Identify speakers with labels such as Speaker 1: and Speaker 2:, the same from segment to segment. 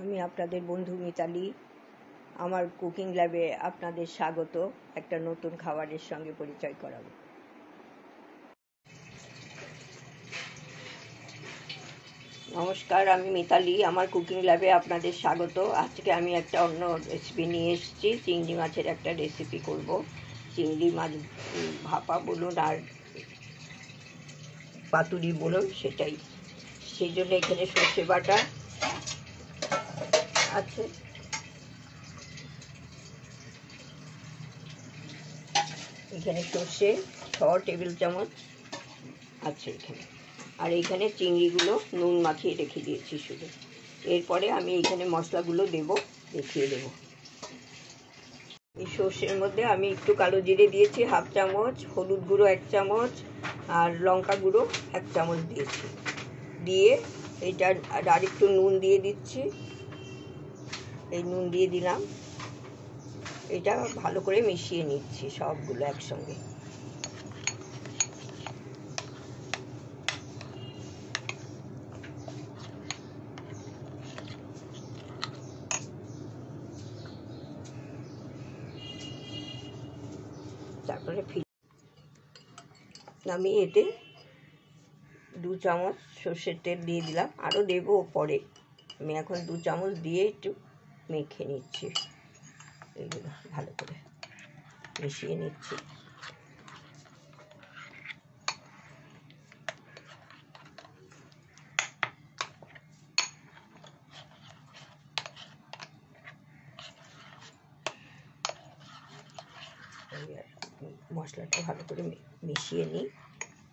Speaker 1: আমি আপনাদের বন্ধু মিতালি। আমার কুকিং ল্যাবে আপনাদের স্বাগত। একটা নতুন খাবারের সঙ্গে পরিচয় করাবো। নমস্কার, আমি মিতালি। আমার কুকিং ল্যাবে আপনাদের স্বাগত। আজকে আমি একটা অন্য রেসিপি নিয়ে এসেছি। চিংড়ি মাছের একটা রেসিপি করব। চিংড়ি মাছ ভাপা বলুন আর পাতুরি বলুন, সেটাই। সেই জন্য এখানে সর্ষে বাটা আছে, এখানে সর্ষে 6 টেবিল চামচ আছে এখানে, আর এইখানে চিংড়িগুলো নুন মাখিয়ে রেখে দিয়েছি শুধু। এরপরে আমি এইখানে মশলাগুলো দেখিয়ে দেব। এই সর্ষের মধ্যে আমি একটু কালো জিরে দিয়েছি 1/2 চামচ, হলুদ গুঁড়ো 1 চামচ, আর লঙ্কা গুঁড়ো 1 চামচ দিয়েছি। দিয়ে এটা আর একটু নুন দিয়ে দিচ্ছি। এই নুন দিয়ে দিলাম। এটা ভালো করে মিশিয়ে নিচ্ছি সবগুলো একসঙ্গে। তারপরে আমি এতে 2 চামচ সর্ষের তেল দিয়ে দিলাম, আরও দেবো পরে। আমি এখন 2 চামচ দিয়ে একটু মেখে নিচ্ছি। এগুলো ভালো করে মিশিয়ে নিচ্ছি। মশলাটা ভালো করে মিশিয়ে নিই,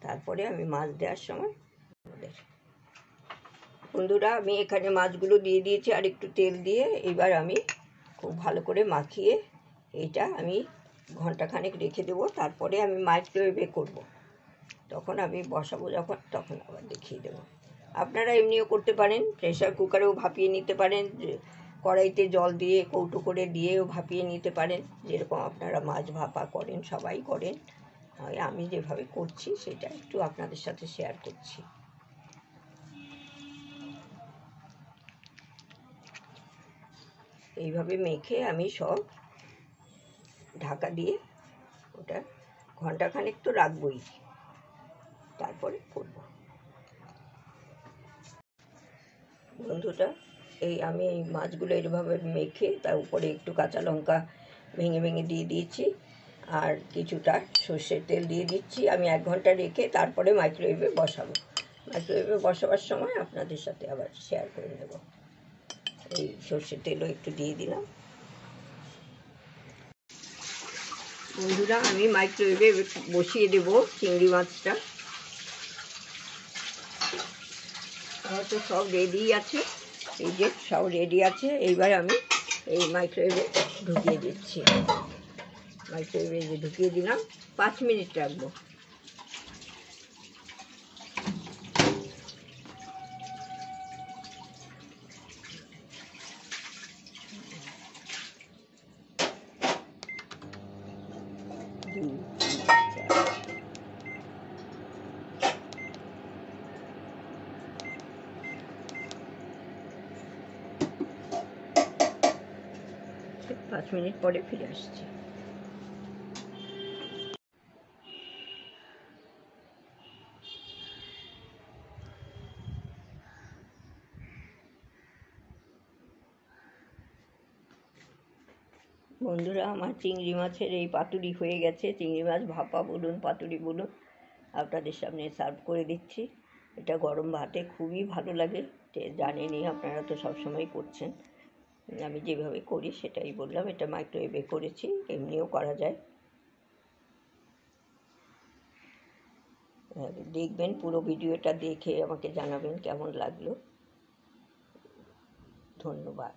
Speaker 1: তারপরে আমি মাছ দেওয়ার সময় বন্ধুরা আমি এখানে মাছগুলো দিয়ে দিয়েছি আর একটু তেল দিয়ে। এবার আমি খুব ভালো করে মাখিয়ে এটা আমি ঘন্টাখানেক রেখে দেবো। তারপরে আমি মাইক্রোওয়েভে করব। তখন আমি বসাবো তখন আবার দেখিয়ে দেবো। আপনারা এমনিও করতে পারেন, প্রেসার কুকারেও ভাপিয়ে নিতে পারেন, কড়াইতে জল দিয়ে কৌটো করে দিয়েও ভাপিয়ে নিতে পারেন। যেরকম আপনারা মাছ ভাপা করেন, সবাই করেন। আমি যেভাবে করছি সেটা একটু আপনাদের সাথে শেয়ার করছি। এইভাবে মেখে আমি সব ঢাকা দিয়ে ওটা ঘন্টাখানেক তো রাখবই, তারপরে করব। বন্ধুটা আমি এই মাছগুলো এইভাবে মেখে তার উপরে একটু কাঁচা লঙ্কা ভেঙে ভেঙে দিয়ে দিয়েছি, আর কিছুটা সর্ষের তেল দিয়ে দিচ্ছি। আমি 1 ঘন্টা রেখে তারপরে মাইক্রোওয়েভে বসাবো। মাইক্রোওয়েভে বসাবার সময় আপনাদের সাথে আবার শেয়ার করে নেব। এই সর্ষের তেলও একটু দিয়ে দিলাম। বন্ধুরা আমি মাইক্রোওয়েভে বসিয়ে দেব চিংড়ি মাছটা। আমার তো সব রেডি আছে, এই যে সব রেডি আছে। এইবার আমি এই মাইক্রোওয়েভে ঢুকিয়ে দিচ্ছি। মাইক্রোওয়েভে ঢুকিয়ে দিলাম, 5 মিনিট রাখবো। পাঁচ মিনিট পরে ফিরে আসছি। বন্ধুরা আমার চিংড়ি মাছের এই পাতুরি হয়ে গেছে। চিংড়ি মাছ ভাপা বলুন, পাতুরি বলুন, আপনাদের সামনে সার্ভ করে দিচ্ছি। এটা গরম ভাতে খুবই ভালো লাগে। জানেনই, আপনারা তো সবসময় করছেন। আমি যেভাবে করি সেটাই বললাম। এটা মাইক্রোওয়েভে করেছি, এমনিও করা যায়। দেখবেন, পুরো ভিডিওটা দেখে আমাকে জানাবেন কেমন লাগলো। ধন্যবাদ।